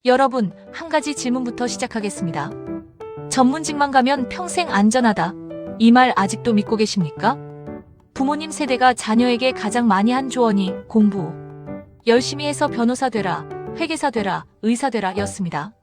여러분, 한 가지 질문부터 시작하겠습니다. 전문직만 가면 평생 안전하다. 이 말 아직도 믿고 계십니까? 부모님 세대가 자녀에게 가장 많이 한 조언이 공부. 열심히 해서 변호사 되라, 회계사 되라, 의사 되라 였습니다.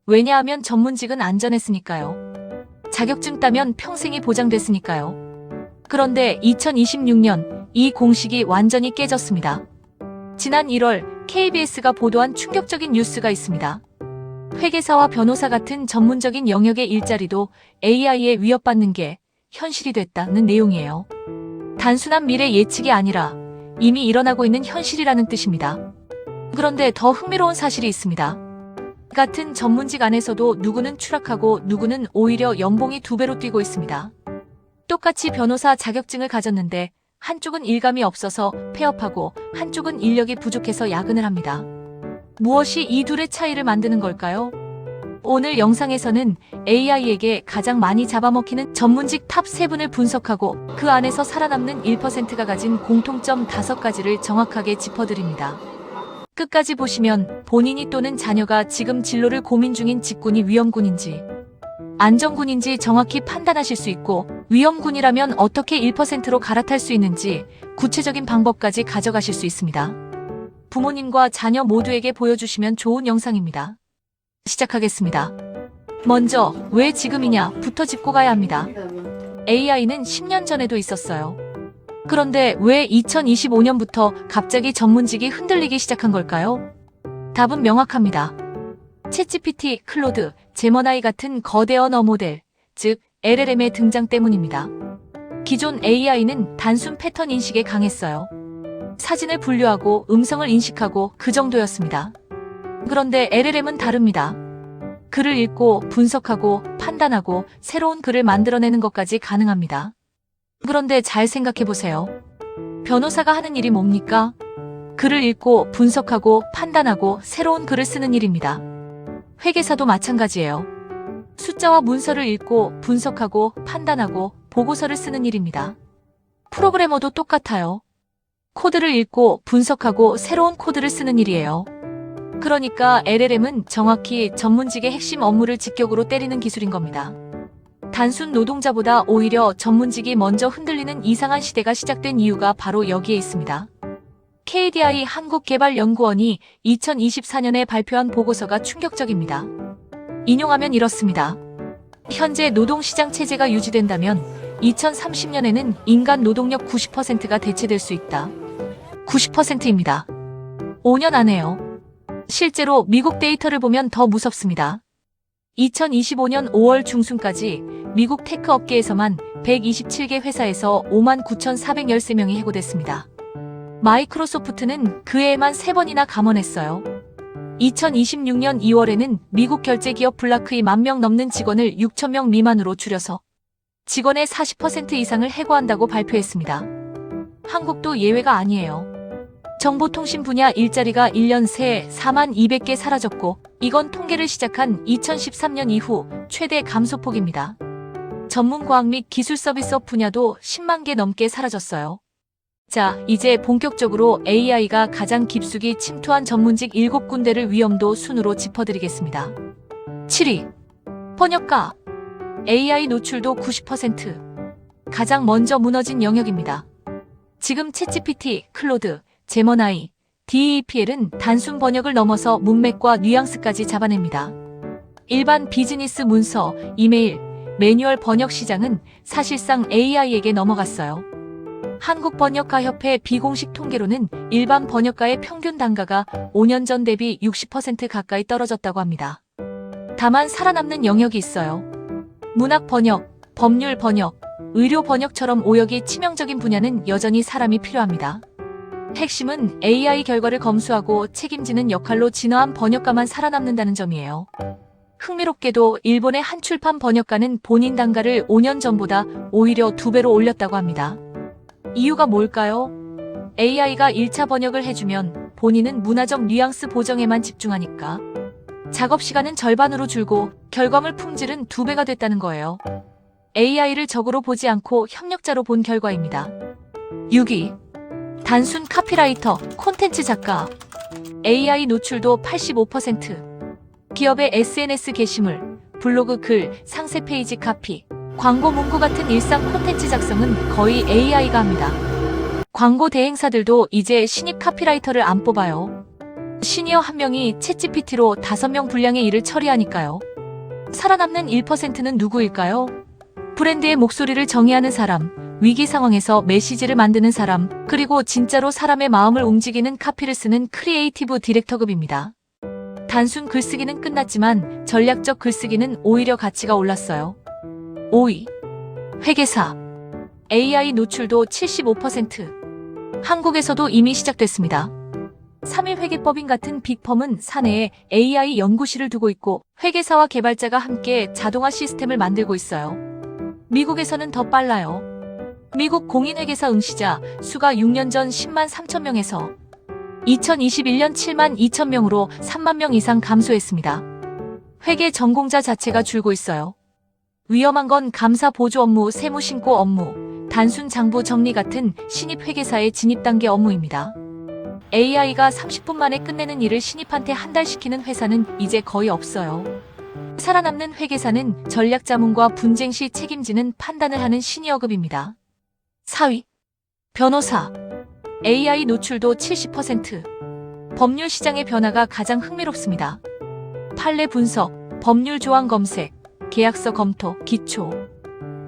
왜냐하면 전문직은 안전했으니까요. 자격증 따면 평생이 보장됐으니까요. 그런데 2026년 이 공식이 완전히 깨졌습니다. 지난 1월 KBS가 보도한 충격적인 뉴스가 있습니다. 회계사와 변호사 같은 전문적인 영역의 일자리도 AI에 위협받는 게 현실이 됐다는 내용이에요. 단순한 미래 예측이 아니라 이미 일어나고 있는 현실이라는 뜻입니다. 그런데 더 흥미로운 사실이 있습니다. 같은 전문직 안에서도 누구는 추락하고 누구는 오히려 연봉이 2배로 뛰고 있습니다. 똑같이 변호사 자격증을 가졌는데 한쪽은 일감이 없어서 폐업하고 한쪽은 인력이 부족해서 야근을 합니다. 무엇이 이 둘의 차이를 만드는 걸까요? 오늘 영상에서는 AI에게 가장 많이 잡아먹히는 전문직 탑 3분을 분석하고 그 안에서 살아남는 1%가 가진 공통점 5가지를 정확하게 짚어드립니다. 끝까지 보시면 본인이 또는 자녀가 지금 진로를 고민 중인 직군이 위험군인지 안전군인지 정확히 판단하실 수 있고 위험군이라면 어떻게 1%로 갈아탈 수 있는지 구체적인 방법까지 가져가실 수 있습니다. 부모님과 자녀 모두에게 보여주시면 좋은 영상입니다. 시작하겠습니다. 먼저 왜 지금이냐부터 짚고 가야 합니다. AI는 10년 전에도 있었어요. 그런데 왜 2025년부터 갑자기 전문직이 흔들리기 시작한 걸까요? 답은 명확합니다. 챗GPT, 클로드, 제머나이 같은 거대 언어 모델, 즉 LLM의 등장 때문입니다. 기존 AI는 단순 패턴 인식에 강했어요. 사진을 분류하고 음성을 인식하고 그 정도였습니다. 그런데 LLM은 다릅니다. 글을 읽고 분석하고 판단하고 새로운 글을 만들어내는 것까지 가능합니다. 그런데 잘 생각해보세요. 변호사가 하는 일이 뭡니까? 글을 읽고 분석하고 판단하고 새로운 글을 쓰는 일입니다. 회계사도 마찬가지예요. 숫자와 문서를 읽고 분석하고 판단하고 보고서를 쓰는 일입니다. 프로그래머도 똑같아요. 코드를 읽고 분석하고 새로운 코드를 쓰는 일이에요. 그러니까 LLM은 정확히 전문직의 핵심 업무를 직격으로 때리는 기술인 겁니다. 단순 노동자보다 오히려 전문직이 먼저 흔들리는 이상한 시대가 시작된 이유가 바로 여기에 있습니다. KDI 한국개발연구원이 2024년에 발표한 보고서가 충격적입니다. 인용하면 이렇습니다. 현재 노동시장 체제가 유지된다면 2030년에는 인간 노동력 90%가 대체될 수 있다. 90%입니다. 5년 안에요. 실제로 미국 데이터를 보면 더 무섭습니다. 2025년 5월 중순까지 미국 테크 업계에서만 127개 회사에서 59,413명이 해고됐습니다. 마이크로소프트는 그 해에만 3번이나 감원했어요. 2026년 2월에는 미국 결제기업 블라크이 10,000명 넘는 직원을 6,000명 미만으로 줄여서 직원의 40% 이상을 해고한다고 발표했습니다. 한국도 예외가 아니에요. 정보통신 분야 일자리가 1년 새에 42,000개 사라졌고 이건 통계를 시작한 2013년 이후 최대 감소폭입니다. 전문과학 및 기술 서비스업 분야도 10만 개 넘게 사라졌어요. 자, 이제 본격적으로 AI가 가장 깊숙이 침투한 전문직 7군데를 위험도 순으로 짚어드리겠습니다. 7위. 번역가. AI 노출도 90%. 가장 먼저 무너진 영역입니다. 지금 챗GPT, 클로드, 제머나이, DeepL은 단순 번역을 넘어서 문맥과 뉘앙스까지 잡아냅니다. 일반 비즈니스 문서, 이메일, 매뉴얼 번역 시장은 사실상 AI에게 넘어갔어요. 한국번역가협회 비공식 통계로는 일반 번역가의 평균 단가가 5년 전 대비 60% 가까이 떨어졌다고 합니다. 다만 살아남는 영역이 있어요. 문학 번역, 법률 번역, 의료 번역처럼 오역이 치명적인 분야는 여전히 사람이 필요합니다. 핵심은 AI 결과를 검수하고 책임지는 역할로 진화한 번역가만 살아남는다는 점이에요. 흥미롭게도 일본의 한 출판 번역가는 본인 단가를 5년 전보다 오히려 2배로 올렸다고 합니다. 이유가 뭘까요? AI가 1차 번역을 해주면 본인은 문화적 뉘앙스 보정에만 집중하니까 작업 시간은 절반으로 줄고 결과물 품질은 2배가 됐다는 거예요. AI를 적으로 보지 않고 협력자로 본 결과입니다. 6위. 단순 카피라이터, 콘텐츠 작가. AI 노출도 85%. 기업의 SNS 게시물, 블로그 글, 상세 페이지 카피, 광고 문구 같은 일상 콘텐츠 작성은 거의 AI가 합니다. 광고 대행사들도 이제 신입 카피라이터를 안 뽑아요. 시니어 한 명이 챗GPT로 5명 분량의 일을 처리하니까요. 살아남는 1%는 누구일까요? 브랜드의 목소리를 정의하는 사람, 위기 상황에서 메시지를 만드는 사람, 그리고 진짜로 사람의 마음을 움직이는 카피를 쓰는 크리에이티브 디렉터급입니다. 단순 글쓰기는 끝났지만 전략적 글쓰기는 오히려 가치가 올랐어요. 5위. 회계사. AI 노출도 75%. 한국에서도 이미 시작됐습니다. 3일 회계법인 같은 빅펌은 사내에 AI 연구실을 두고 있고 회계사와 개발자가 함께 자동화 시스템을 만들고 있어요. 미국에서는 더 빨라요. 미국 공인회계사 응시자 수가 6년 전 10만 3천 명에서 2021년 7만 2천 명으로 3만 명 이상 감소했습니다. 회계 전공자 자체가 줄고 있어요. 위험한 건 감사 보조 업무, 세무 신고 업무, 단순 장부 정리 같은 신입 회계사의 진입 단계 업무입니다. AI가 30분 만에 끝내는 일을 신입한테 한 달 시키는 회사는 이제 거의 없어요. 살아남는 회계사는 전략 자문과 분쟁 시 책임지는 판단을 하는 시니어급입니다. 4위. 변호사. AI 노출도 70%. 법률 시장의 변화가 가장 흥미롭습니다. 판례 분석, 법률 조항 검색, 계약서 검토, 기초.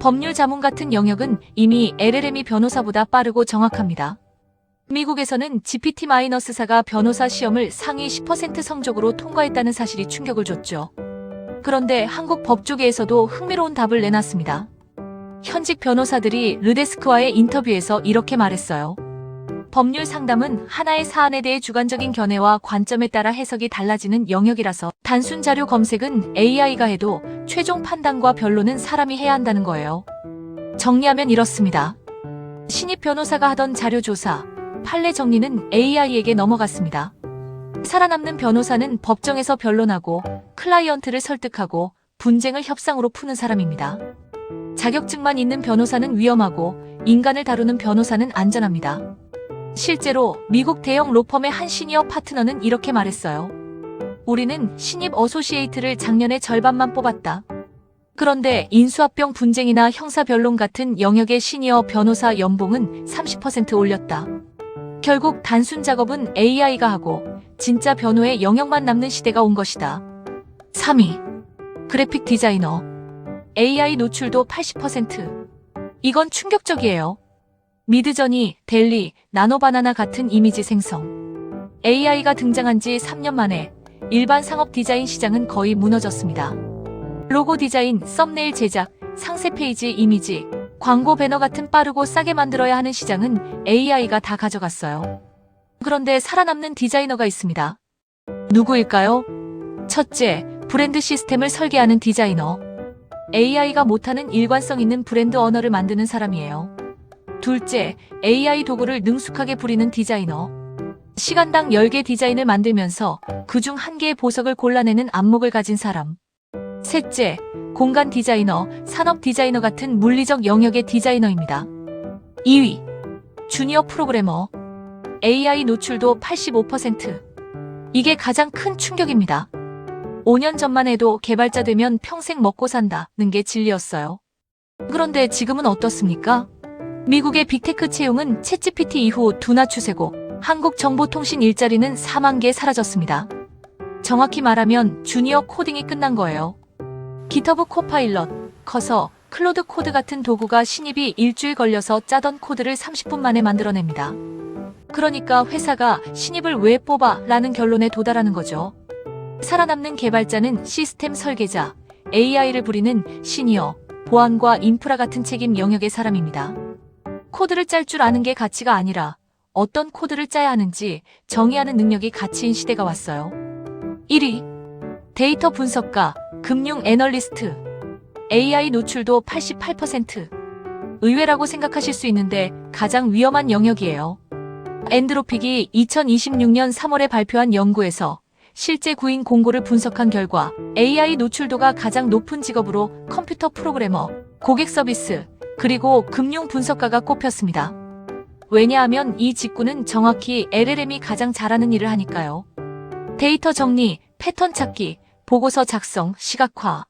법률 자문 같은 영역은 이미 LLM이 변호사보다 빠르고 정확합니다. 미국에서는 GPT-4가 변호사 시험을 상위 10% 성적으로 통과했다는 사실이 충격을 줬죠. 그런데 한국 법조계에서도 흥미로운 답을 내놨습니다. 현직 변호사들이 르데스크와의 인터뷰에서 이렇게 말했어요. 법률 상담은 하나의 사안에 대해 주관적인 견해와 관점에 따라 해석이 달라지는 영역이라서 단순 자료 검색은 AI가 해도 최종 판단과 변론은 사람이 해야 한다는 거예요. 정리하면 이렇습니다. 신입 변호사가 하던 자료 조사, 판례 정리는 AI에게 넘어갔습니다. 살아남는 변호사는 법정에서 변론하고 클라이언트를 설득하고 분쟁을 협상으로 푸는 사람입니다. 자격증만 있는 변호사는 위험하고 인간을 다루는 변호사는 안전합니다. 실제로 미국 대형 로펌의 한 시니어 파트너는 이렇게 말했어요. 우리는 신입 어소시에이트를 작년에 절반만 뽑았다. 그런데 인수합병 분쟁이나 형사변론 같은 영역의 시니어 변호사 연봉은 30% 올렸다. 결국 단순 작업은 AI가 하고 진짜 변호의 영역만 남는 시대가 온 것이다. 3위. 그래픽 디자이너. AI 노출도 80%. 이건 충격적이에요. 미드저니, 델리, 나노바나나 같은 이미지 생성. AI가 등장한 지 3년 만에 일반 상업 디자인 시장은 거의 무너졌습니다. 로고 디자인, 썸네일 제작, 상세 페이지 이미지, 광고 배너 같은 빠르고 싸게 만들어야 하는 시장은 AI가 다 가져갔어요. 그런데 살아남는 디자이너가 있습니다. 누구일까요? 첫째, 브랜드 시스템을 설계하는 디자이너. AI가 못하는 일관성 있는 브랜드 언어를 만드는 사람이에요. 둘째, AI 도구를 능숙하게 부리는 디자이너. 시간당 10개 디자인을 만들면서 그중 1개의 보석을 골라내는 안목을 가진 사람. 셋째, 공간 디자이너, 산업 디자이너 같은 물리적 영역의 디자이너입니다. 2위, 주니어 프로그래머. AI 노출도 85%. 이게 가장 큰 충격입니다. 5년 전만 해도 개발자 되면 평생 먹고 산다는 게 진리였어요. 그런데 지금은 어떻습니까? 미국의 빅테크 채용은 챗GPT 이후 둔화 추세고 한국정보통신 일자리는 4만 개 사라졌습니다. 정확히 말하면 주니어 코딩이 끝난 거예요. 기터브 코파일럿, 커서, 클로드 코드 같은 도구가 신입이 일주일 걸려서 짜던 코드를 30분 만에 만들어냅니다. 그러니까 회사가 신입을 왜 뽑아? 라는 결론에 도달하는 거죠. 살아남는 개발자는 시스템 설계자, AI를 부리는 시니어, 보안과 인프라 같은 책임 영역의 사람입니다. 코드를 짤 줄 아는 게 가치가 아니라 어떤 코드를 짜야 하는지 정의하는 능력이 가치인 시대가 왔어요. 1위, 데이터 분석가, 금융 애널리스트. AI 노출도 88%. 의외라고 생각하실 수 있는데 가장 위험한 영역이에요. 엔드로픽이 2026년 3월에 발표한 연구에서 실제 구인 공고를 분석한 결과 AI 노출도가 가장 높은 직업으로 컴퓨터 프로그래머, 고객 서비스, 그리고 금융 분석가가 꼽혔습니다. 왜냐하면 이 직군은 정확히 LLM이 가장 잘하는 일을 하니까요. 데이터 정리, 패턴 찾기, 보고서 작성, 시각화.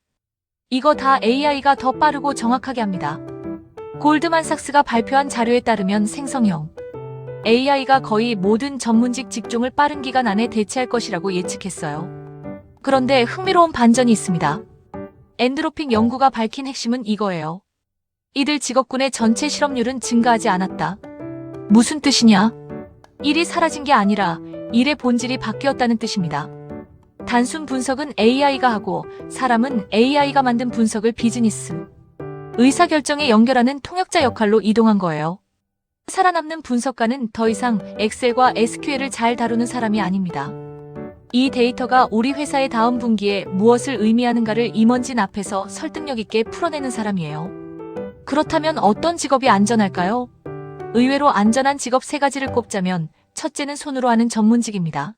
이거 다 AI가 더 빠르고 정확하게 합니다. 골드만삭스가 발표한 자료에 따르면 생성형 AI가 거의 모든 전문직 직종을 빠른 기간 안에 대체할 것이라고 예측했어요. 그런데 흥미로운 반전이 있습니다. 엔드로픽 연구가 밝힌 핵심은 이거예요. 이들 직업군의 전체 실업률은 증가하지 않았다. 무슨 뜻이냐? 일이 사라진 게 아니라 일의 본질이 바뀌었다는 뜻입니다. 단순 분석은 AI가 하고 사람은 AI가 만든 분석을 비즈니스, 의사결정에 연결하는 통역자 역할로 이동한 거예요. 살아남는 분석가는 더 이상 엑셀과 SQL을 잘 다루는 사람이 아닙니다. 이 데이터가 우리 회사의 다음 분기에 무엇을 의미하는가를 임원진 앞에서 설득력 있게 풀어내는 사람이에요. 그렇다면 어떤 직업이 안전할까요? 의외로 안전한 직업 3가지를 꼽자면 첫째는 손으로 하는 전문직입니다.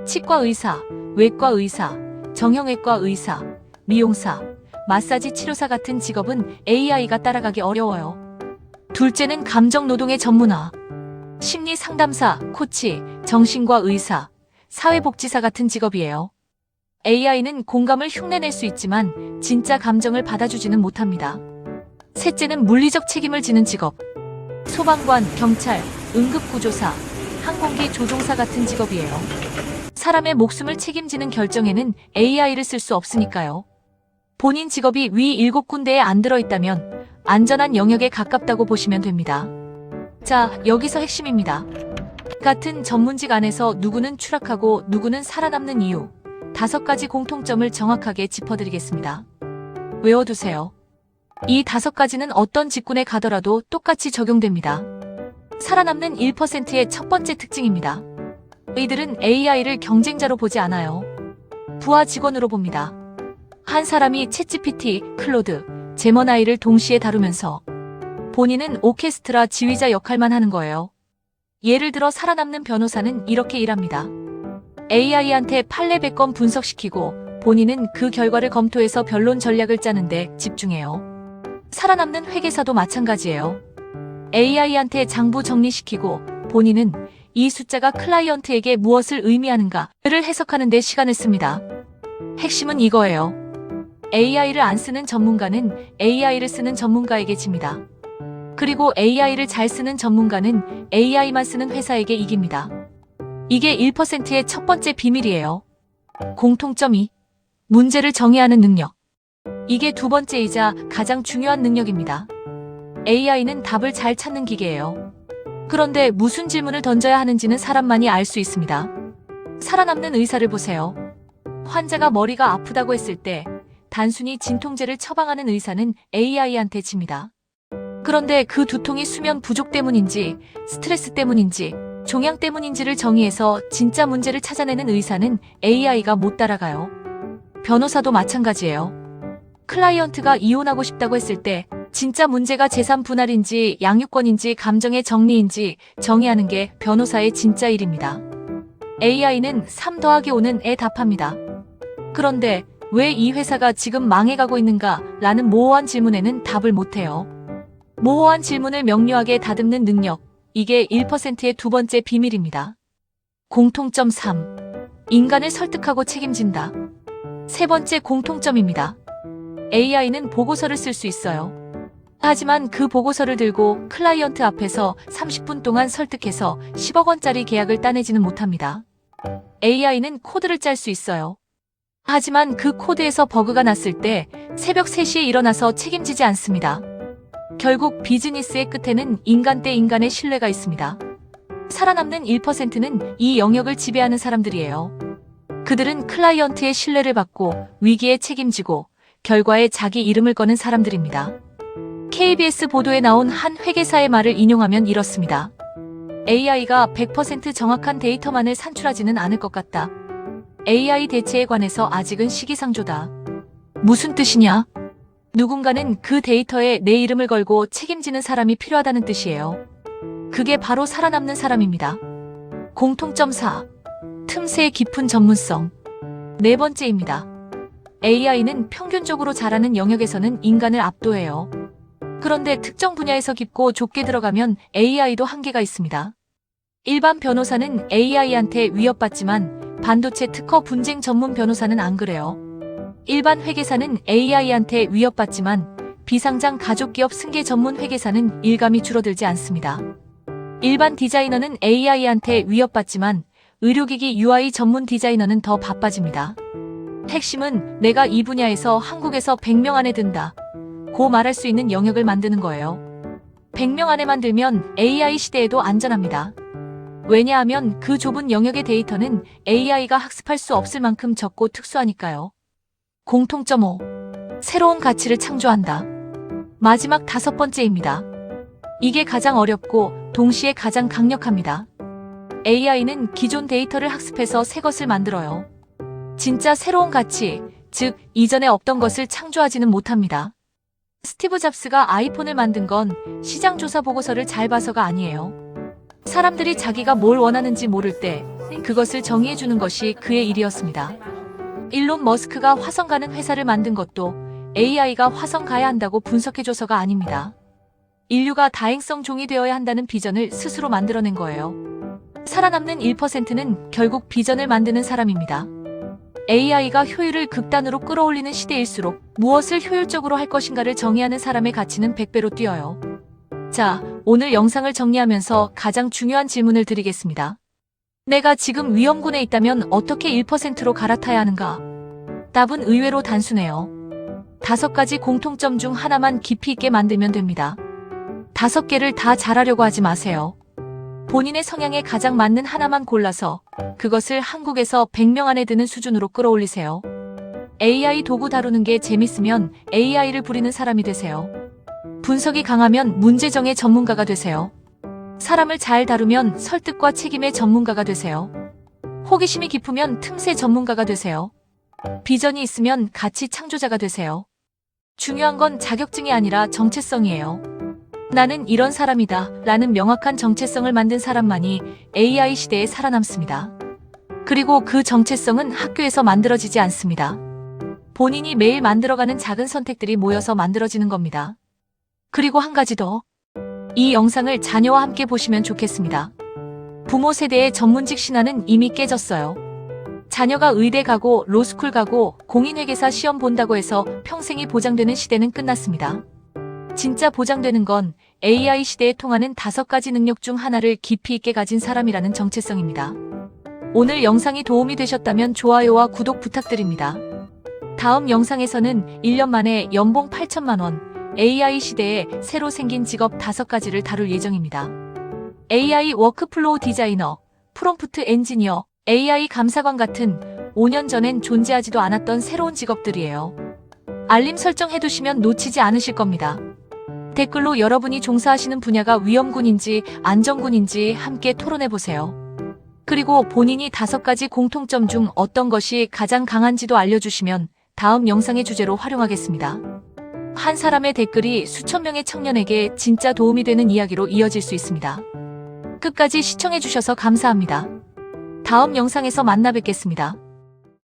치과 의사, 외과 의사, 정형외과 의사, 미용사, 마사지 치료사 같은 직업은 AI가 따라가기 어려워요. 둘째는 감정 노동의 전문화. 심리 상담사, 코치, 정신과 의사, 사회복지사 같은 직업이에요. AI는 공감을 흉내낼 수 있지만 진짜 감정을 받아주지는 못합니다. 셋째는 물리적 책임을 지는 직업. 소방관, 경찰, 응급구조사, 항공기 조종사 같은 직업이에요. 사람의 목숨을 책임지는 결정에는 AI를 쓸 수 없으니까요. 본인 직업이 위 7군데에 안 들어있다면 안전한 영역에 가깝다고 보시면 됩니다. 자, 여기서 핵심입니다. 같은 전문직 안에서 누구는 추락하고 누구는 살아남는 이유 5가지 공통점을 정확하게 짚어드리겠습니다. 외워두세요. 이 5가지는 어떤 직군에 가더라도 똑같이 적용됩니다. 살아남는 1%의 첫 번째 특징입니다. 이들은 AI를 경쟁자로 보지 않아요. 부하 직원으로 봅니다. 한 사람이 챗GPT, 클로드, 제머나이를 동시에 다루면서 본인은 오케스트라 지휘자 역할만 하는 거예요. 예를 들어 살아남는 변호사는 이렇게 일합니다. AI한테 판례 100건 분석시키고 본인은 그 결과를 검토해서 변론 전략을 짜는데 집중해요. 살아남는 회계사도 마찬가지예요. AI한테 장부 정리시키고 본인은 이 숫자가 클라이언트에게 무엇을 의미하는가를 해석하는 데 시간을 씁니다. 핵심은 이거예요. AI를 안 쓰는 전문가는 AI를 쓰는 전문가에게 집니다. 그리고 AI를 잘 쓰는 전문가는 AI만 쓰는 회사에게 이깁니다. 이게 1%의 첫 번째 비밀이에요. 공통점 2. 문제를 정의하는 능력. 이게 두 번째이자 가장 중요한 능력입니다. AI는 답을 잘 찾는 기계예요. 그런데 무슨 질문을 던져야 하는지는 사람만이 알 수 있습니다. 살아남는 의사를 보세요. 환자가 머리가 아프다고 했을 때 단순히 진통제를 처방하는 의사는 AI한테 집니다. 그런데 그 두통이 수면 부족 때문인지, 스트레스 때문인지, 종양 때문인지를 정의해서 진짜 문제를 찾아내는 의사는 AI가 못 따라가요. 변호사도 마찬가지예요. 클라이언트가 이혼하고 싶다고 했을 때 진짜 문제가 재산 분할인지 양육권인지 감정의 정리인지 정의하는 게 변호사의 진짜 일입니다. AI는 3 더하기 5는 답합니다. 그런데 왜 이 회사가 지금 망해가고 있는가? 라는 모호한 질문에는 답을 못해요. 모호한 질문을 명료하게 다듬는 능력, 이게 1%의 두 번째 비밀입니다. 공통점 3. 인간을 설득하고 책임진다. 세 번째 공통점입니다. AI는 보고서를 쓸 수 있어요. 하지만 그 보고서를 들고 클라이언트 앞에서 30분 동안 설득해서 10억 원짜리 계약을 따내지는 못합니다. AI는 코드를 짤 수 있어요. 하지만 그 코드에서 버그가 났을 때 새벽 3시에 일어나서 책임지지 않습니다. 결국 비즈니스의 끝에는 인간 대 인간의 신뢰가 있습니다. 살아남는 1%는 이 영역을 지배하는 사람들이에요. 그들은 클라이언트의 신뢰를 받고 위기에 책임지고 결과에 자기 이름을 거는 사람들입니다. KBS 보도에 나온 한 회계사의 말을 인용하면 이렇습니다. AI가 100% 정확한 데이터만을 산출하지는 않을 것 같다. AI 대체에 관해서 아직은 시기상조다. 무슨 뜻이냐? 누군가는 그 데이터에 내 이름을 걸고 책임지는 사람이 필요하다는 뜻이에요. 그게 바로 살아남는 사람입니다. 공통점 4. 틈새 깊은 전문성. 네 번째입니다. AI는 평균적으로 잘하는 영역에서는 인간을 압도해요. 그런데 특정 분야에서 깊고 좁게 들어가면 AI도 한계가 있습니다. 일반 변호사는 AI한테 위협받지만 반도체 특허 분쟁 전문 변호사는 안 그래요. 일반 회계사는 AI한테 위협받지만 비상장 가족기업 승계 전문 회계사는 일감이 줄어들지 않습니다. 일반 디자이너는 AI한테 위협받지만 의료기기 UI 전문 디자이너는 더 바빠집니다. 핵심은 내가 이 분야에서 한국에서 100명 안에 든다. 고 말할 수 있는 영역을 만드는 거예요. 100명 안에 만들면 AI 시대에도 안전합니다. 왜냐하면 그 좁은 영역의 데이터는 AI가 학습할 수 없을 만큼 적고 특수하니까요. 공통점 5. 새로운 가치를 창조한다. 마지막 5번째입니다. 이게 가장 어렵고 동시에 가장 강력합니다. AI는 기존 데이터를 학습해서 새 것을 만들어요. 진짜 새로운 가치, 즉 이전에 없던 것을 창조하지는 못합니다. 스티브 잡스가 아이폰을 만든 건 시장 조사 보고서를 잘 봐서가 아니에요. 사람들이 자기가 뭘 원하는지 모를 때 그것을 정의해주는 것이 그의 일이었습니다. 일론 머스크가 화성 가는 회사를 만든 것도 AI가 화성 가야 한다고 분석해줘서가 아닙니다. 인류가 다행성 종이 되어야 한다는 비전을 스스로 만들어낸 거예요. 살아남는 1%는 결국 비전을 만드는 사람입니다. AI가 효율을 극단으로 끌어올리는 시대일수록 무엇을 효율적으로 할 것인가를 정의하는 사람의 가치는 100배로 뛰어요. 자, 오늘 영상을 정리하면서 가장 중요한 질문을 드리겠습니다. 내가 지금 위험군에 있다면 어떻게 1%로 갈아타야 하는가? 답은 의외로 단순해요. 5가지 공통점 중 하나만 깊이 있게 만들면 됩니다. 5개를 다 잘하려고 하지 마세요. 본인의 성향에 가장 맞는 하나만 골라서 그것을 한국에서 100명 안에 드는 수준으로 끌어올리세요. AI 도구 다루는 게 재밌으면 AI를 부리는 사람이 되세요. 분석이 강하면 문제정의 전문가가 되세요. 사람을 잘 다루면 설득과 책임의 전문가가 되세요. 호기심이 깊으면 틈새 전문가가 되세요. 비전이 있으면 가치 창조자가 되세요. 중요한 건 자격증이 아니라 정체성이에요. 나는 이런 사람이다 라는 명확한 정체성을 만든 사람만이 AI 시대에 살아남습니다. 그리고 그 정체성은 학교에서 만들어지지 않습니다. 본인이 매일 만들어가는 작은 선택들이 모여서 만들어지는 겁니다. 그리고 한 가지 더. 이 영상을 자녀와 함께 보시면 좋겠습니다. 부모 세대의 전문직 신화는 이미 깨졌어요. 자녀가 의대 가고 로스쿨 가고 공인회계사 시험 본다고 해서 평생이 보장되는 시대는 끝났습니다. 진짜 보장되는 건 AI 시대에 통하는 5가지 능력 중 하나를 깊이 있게 가진 사람이라는 정체성입니다. 오늘 영상이 도움이 되셨다면 좋아요와 구독 부탁드립니다. 다음 영상에서는 1년 만에 연봉 8천만 원, AI 시대에 새로 생긴 직업 5가지를 다룰 예정입니다. AI 워크플로우 디자이너, 프롬프트 엔지니어, AI 감사관 같은 5년 전엔 존재하지도 않았던 새로운 직업들이에요. 알림 설정해두시면 놓치지 않으실 겁니다. 댓글로 여러분이 종사하시는 분야가 위험군인지 안전군인지 함께 토론해보세요. 그리고 본인이 5가지 공통점 중 어떤 것이 가장 강한지도 알려주시면 다음 영상의 주제로 활용하겠습니다. 한 사람의 댓글이 수천 명의 청년에게 진짜 도움이 되는 이야기로 이어질 수 있습니다. 끝까지 시청해주셔서 감사합니다. 다음 영상에서 만나 뵙겠습니다.